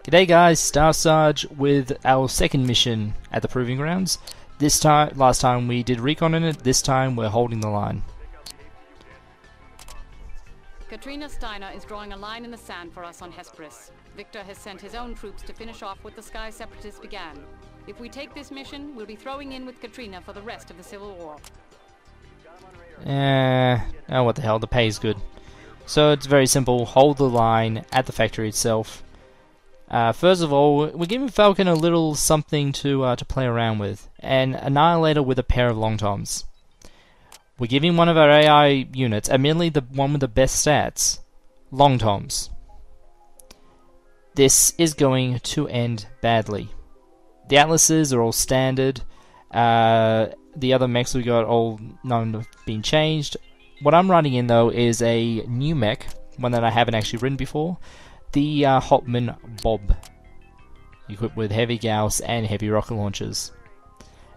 G'day guys, Star Sarge with our second mission at the Proving Grounds. Last time we did recon in it, this time we're holding the line. Katrina Steiner is drawing a line in the sand for us on Hesperus. Victor has sent his own troops to finish off what the Sky Separatists began. If we take this mission, we'll be throwing in with Katrina for the rest of the Civil War. Oh what the hell, the pay is good. So it's very simple, hold the line at the factory itself. First of all, we're giving Falcon a little something to play around with. An Annihilator with a pair of long toms. We're giving one of our AI units, admittedly the one with the best stats, long toms. This is going to end badly. The Atlases are all standard. The other mechs we got all none have been changed. What I'm running in though is a new mech, one that I haven't actually ridden before. The Hopman Bob, equipped with heavy Gauss and heavy rocket launchers.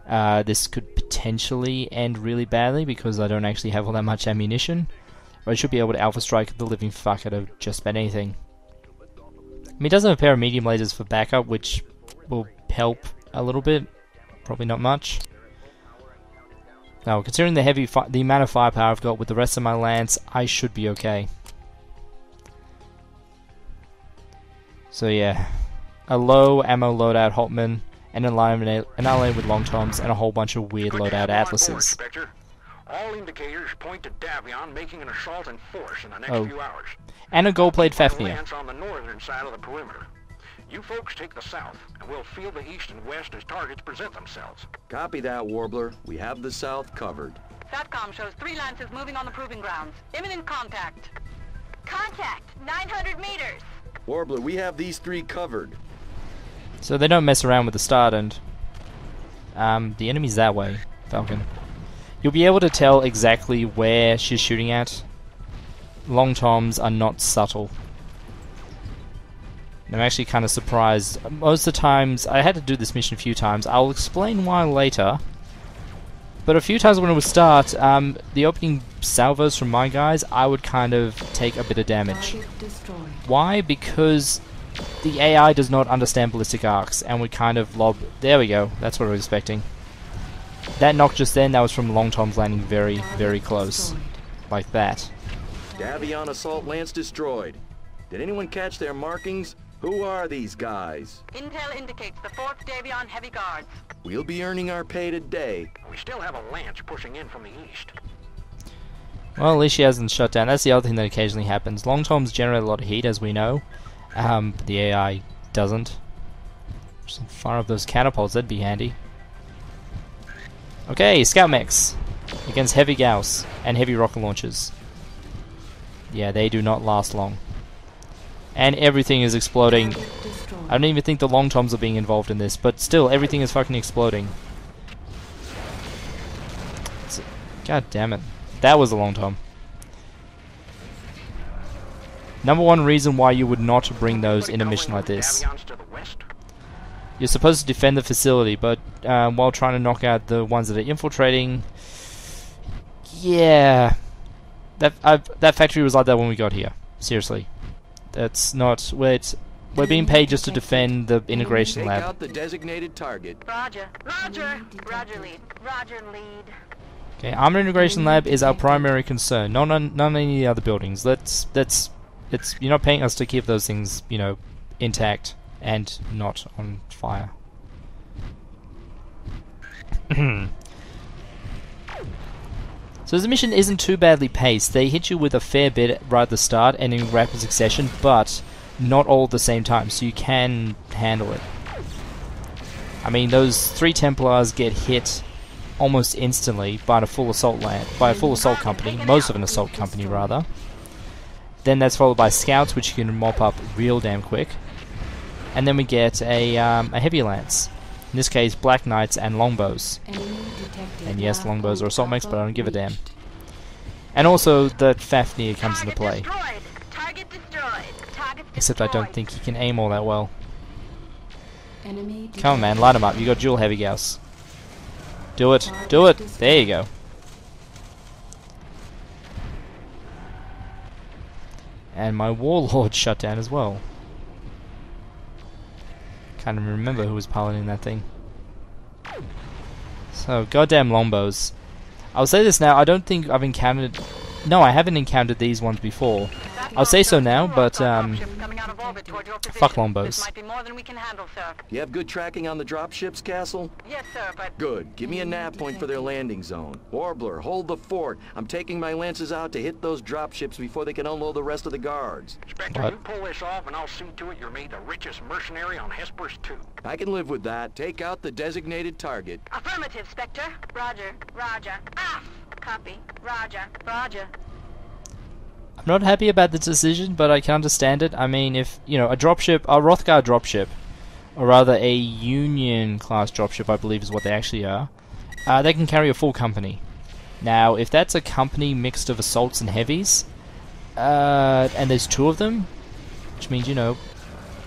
This could potentially end really badly because I don't actually have all that much ammunition, but I should be able to alpha strike the living fuck out of just about anything. I mean, it does have a pair of medium lasers for backup, which will help a little bit, probably not much. Now, considering the amount of firepower I've got with the rest of my lance, I should be okay. So yeah, a low ammo loadout Hopman, and an Annihilator with long toms, and a whole bunch of weird loadout Atlases. All indicators point to Davion making an assault in force in the next few hours. And a gold-plated Fafnir. On the northern side of the perimeter. You folks take the south, and we'll field the east and west as targets present themselves. Copy that, Warbler. We have the south covered. SATCOM shows 3 lances moving on the Proving Grounds. Imminent contact. Contact! 900 meters! Warbler, we have these 3 covered. So they don't mess around with the start, and the enemy's that way, Falcon. You'll be able to tell exactly where she's shooting at. Long toms are not subtle. And I'm actually kind of surprised. Most of the times, I had to do this mission a few times. I'll explain why later. But a few times when it would start, the opening salvos from my guys, I would kind of take a bit of damage. Why? Because the AI does not understand ballistic arcs, and would kind of lob... There we go, that's what I was expecting. That knock just then, that was from long toms landing very, very close. Like that. Davion assault lance destroyed. Did anyone catch their markings? Who are these guys? Intel indicates the 4th Davion Heavy Guards. We'll be earning our pay today. We still have a lance pushing in from the east. Well, at least she hasn't shut down. That's the other thing that occasionally happens. Long toms generate a lot of heat, as we know. But the AI doesn't. Just fire up those catapults, that'd be handy. Okay, scout mechs against heavy Gauss and heavy rocket launchers. Yeah, they do not last long. And everything is exploding. I don't even think the long toms are being involved in this, but still, everything is fucking exploding. God damn it. That was a long tom. Number one reason why you would not bring those in a mission like this. You're supposed to defend the facility, but while trying to knock out the ones that are infiltrating... Yeah... That factory was like that when we got here. Seriously. That's not... We're being paid just to defend the integration lab. Take out the designated target. Roger. Roger. Roger lead. Roger lead. Okay, armor integration lab is our primary concern. Not any of the other buildings. You're not paying us to keep those things, you know, intact and not on fire. So the mission isn't too badly paced. They hit you with a fair bit right at the start and in rapid succession, but not all at the same time, so you can handle it. I mean, those 3 Templars get hit almost instantly by a full assault company, most of an assault company rather. Then that's followed by scouts, which you can mop up real damn quick. And then we get a heavy lance. In this case, Black Knights and longbows. And yes, longbows are assault mechs, but I don't give a damn. And also, the Fafnir comes into play. Except I don't think he can aim all that well. Come on, man, light him up. You got dual heavy Gauss. Do it. Do it. There you go. And my Warlord shut down as well. Can't even remember who was piloting that thing. So, goddamn longbows. I'll say this now, I don't think I've encountered... No, I haven't encountered these ones before. I'll say so now, but fuck longbows. This might be more than we can handle, sir. You have good tracking on the dropships, Castle? Yes, sir, but Good. Give me a nav point for their landing zone. Warbler, hold the fort. I'm taking my lances out to hit those dropships before they can unload the rest of the guards. Spectre, What? you pull this off and I'll see to it you're made the richest mercenary on Hesperus too. I can live with that. Take out the designated target. affirmative, Spectre. Roger. Roger. Ah! Copy. Roger. Roger. I'm not happy about the decision, but I can understand it. I mean, if, you know, a dropship, a Rothgar dropship, or rather a Union class dropship, I believe is what they actually are, they can carry a full company. Now, if that's a company mixed of assaults and heavies, and there's 2 of them, which means, you know,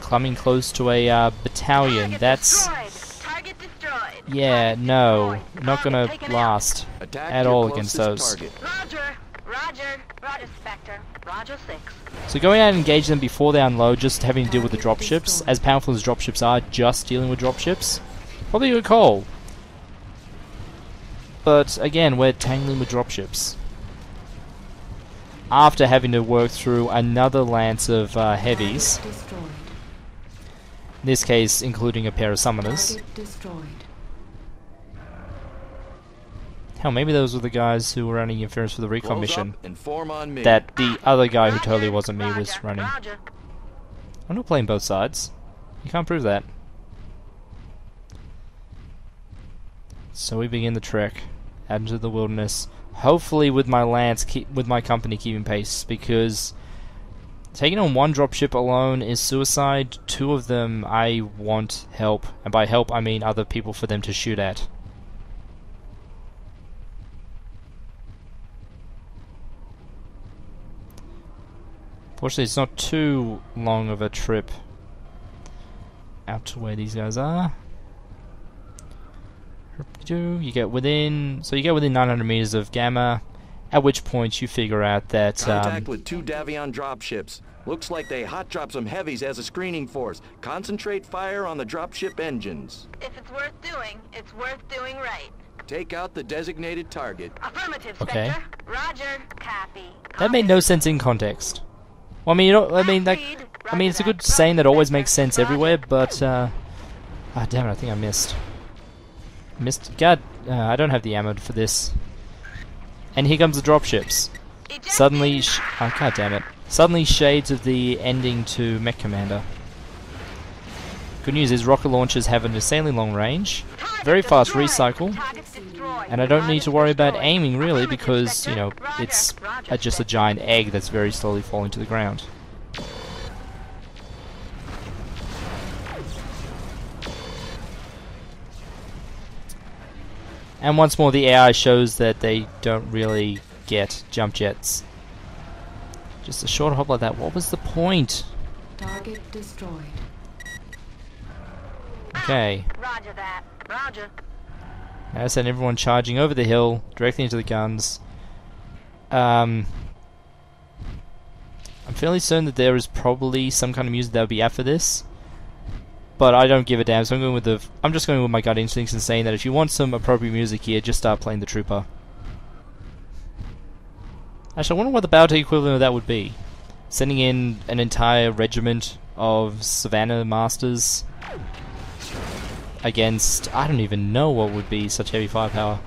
coming close to a battalion, Target that's... destroyed. Target destroyed. Yeah, Target no, destroyed. not Target gonna taken out. last Attack at your all against closest those. target. Roger. Roger. Roger, Spectre. Roger 6. So going out and engage them before they unload, just having to deal with the dropships, as powerful as dropships are, just dealing with dropships, probably a good call. But again, we're tangling with dropships. After having to work through another lance of heavies, Destroyed. in this case including a pair of summoners. Target destroyed. Hell, maybe those were the guys who were running interference for the recon Close mission up and form on me. that the other guy who totally Roger, wasn't me was Roger, running. Roger. I'm not playing both sides. You can't prove that. So we begin the trek out into the wilderness. Hopefully with my lance, with my company keeping pace, because taking on 1 dropship alone is suicide. 2 of them I want help, and by help I mean other people for them to shoot at. Fortunately, it's not too long of a trip out to where these guys are. You get within, so you get within 900 meters of Gamma, at which point you figure out that Contact with 2 Davion dropships. Looks like they hot drop some heavies as a screening force. Concentrate fire on the dropship engines. If it's worth doing, it's worth doing right. Take out the designated target. Affirmative, Okay. Spectre. Roger. Copy. that made no sense in context. Well, I mean, you know, I mean, like, I mean, it's a good saying that always makes sense everywhere, but ah, damn it, I think I missed. God, I don't have the ammo for this. And here comes the dropships. Suddenly, oh, god damn it. Suddenly shades of the ending to Mech Commander. Good news is rocket launchers have an insanely long range, very fast recycle, and I don't need to worry about aiming really because, you know, it's just a giant egg that's very slowly falling to the ground. And once more the AI shows that they don't really get jump jets. Just a short hop like that, what was the point? Target destroyed. Okay. Roger that. Roger. Now I send everyone charging over the hill, directly into the guns. I'm fairly certain that there is probably some kind of music that would be after this. But I don't give a damn, so I'm just going with my gut instincts and saying that if you want some appropriate music here, just start playing the Trooper. Actually, I wonder what the Bounty equivalent of that would be. Sending in an entire regiment of Savannah Masters against... I don't even know what would be such heavy firepower.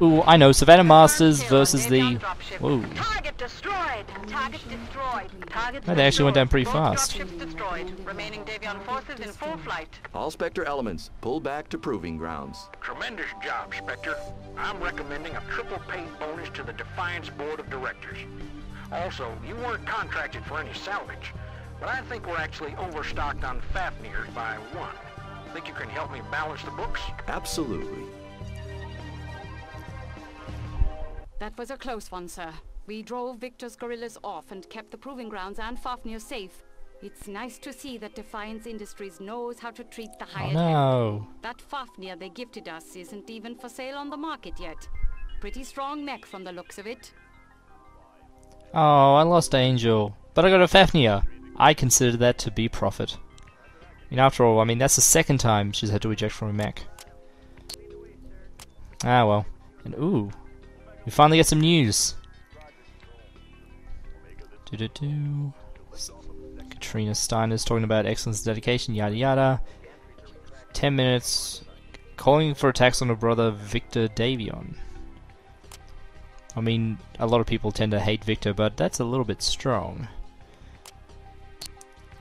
Ooh, I know, Savannah Masters versus the... Whoa. Target destroyed. Target destroyed. Target Oh, they actually went down pretty Both fast. dropships destroyed. Remaining Davion forces in full flight. All Spectre elements, pull back to proving grounds. Tremendous job, Spectre. I'm recommending a triple paid bonus to the Defiance Board of Directors. Also, you weren't contracted for any salvage, but I think we're actually overstocked on Fafnirs by 1. Think you can help me balance the books? Absolutely. That was a close one, sir. We drove Victor's guerrillas off and kept the proving grounds and Fafnir safe. It's nice to see that Defiance Industries knows how to treat the Oh hired no. That Fafnir they gifted us isn't even for sale on the market yet. Pretty strong mech from the looks of it. Oh, I lost Angel. But I got a Fafnir. I consider that to be profit. mean, after all, I mean, that's the second time she's had to eject from a mech. Ah, well. And ooh, we finally get some news. Katrina Steiner's talking about excellence and dedication, yada yada. 10 minutes. Calling for attacks on her brother Victor Davion. I mean, a lot of people tend to hate Victor, but that's a little bit strong.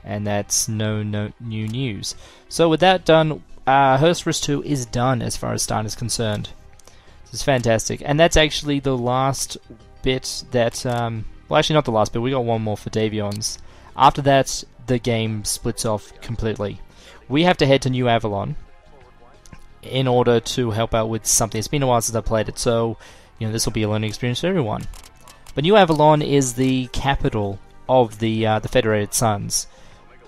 And that's no new news. So with that done, Hesperus 2 is done as far as Stein is concerned. This is fantastic. And that's actually the last bit that... well, actually not the last bit, we got one more for Davion's. After that, the game splits off completely. We have to head to New Avalon in order to help out with something. It's been a while since I played it, so you know this will be a learning experience for everyone. But New Avalon is the capital of the Federated Suns,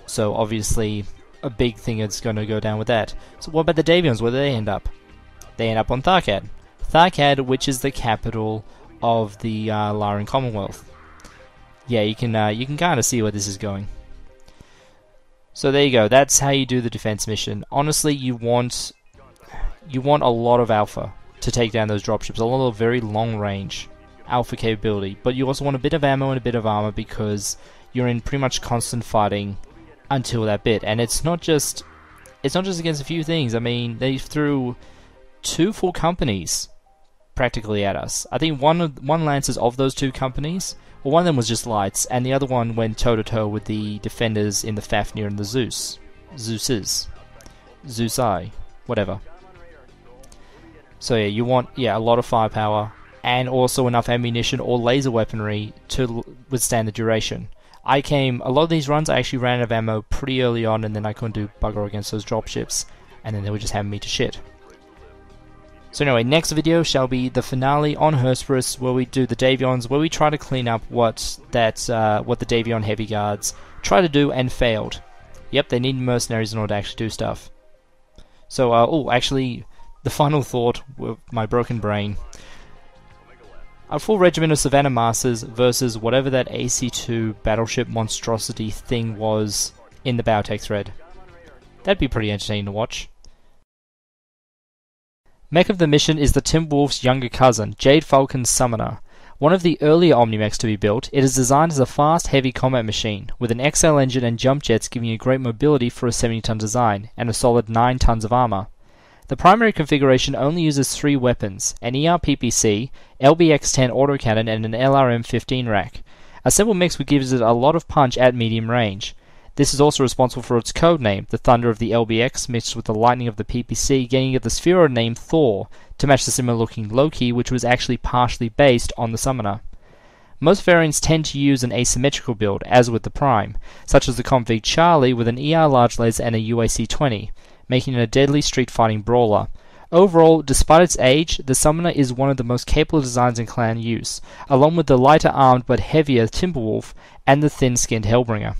so obviously a big thing is going to go down with that. So what about the Davions? Where do they end up? They end up on Tharkad. Tharkad, which is the capital of the Laren Commonwealth. Yeah, you can kind of see where this is going. So there you go. That's how you do the defense mission. Honestly, you want a lot of alpha to take down those dropships. A lot of very long range alpha capability, but you also want a bit of ammo and a bit of armor because you're in pretty much constant fighting until that bit. And it's not just against a few things. I mean, they threw 2 full companies practically at us. I think one Lancers of those 2 companies. Well, one of them was just lights, and the other one went toe-to-toe with the defenders in the Fafnir and the Zeusai, whatever. So yeah, you want a lot of firepower, and also enough ammunition or laser weaponry to withstand the duration. A lot of these runs I actually ran out of ammo pretty early on, and then I couldn't do bugger against those dropships, and then they were just having me to shit. So anyway, next video shall be the finale on Hesperus, where we do the Davions, where we try to clean up what the Davion Heavy Guards tried to do and failed. Yep, they need mercenaries in order to actually do stuff. So, actually, the final thought with my broken brain. A full regiment of Savannah Masters versus whatever that AC-2 battleship monstrosity thing was in the Battletech thread. That'd be pretty entertaining to watch. Mech of the mission is the Timberwolf's younger cousin, Jade Falcon's Summoner. One of the earlier Omnimechs to be built, it is designed as a fast, heavy combat machine, with an XL engine and jump jets giving you great mobility for a 70-ton design, and a solid 9 tons of armor. The primary configuration only uses 3 weapons, an ER-PPC, LBX-10 autocannon and an LRM-15 rack. A simple mix which gives it a lot of punch at medium range. This is also responsible for its codename, the Thunder of the LBX mixed with the Lightning of the PPC, gaining it the spheroid name Thor, to match the similar-looking Loki, which was actually partially based on the Summoner. Most variants tend to use an asymmetrical build, as with the Prime, such as the Convict Charlie with an ER large laser and a UAC-20, making it a deadly street-fighting brawler. Overall, despite its age, the Summoner is one of the most capable designs in clan use, along with the lighter-armed but heavier Timberwolf and the thin-skinned Hellbringer.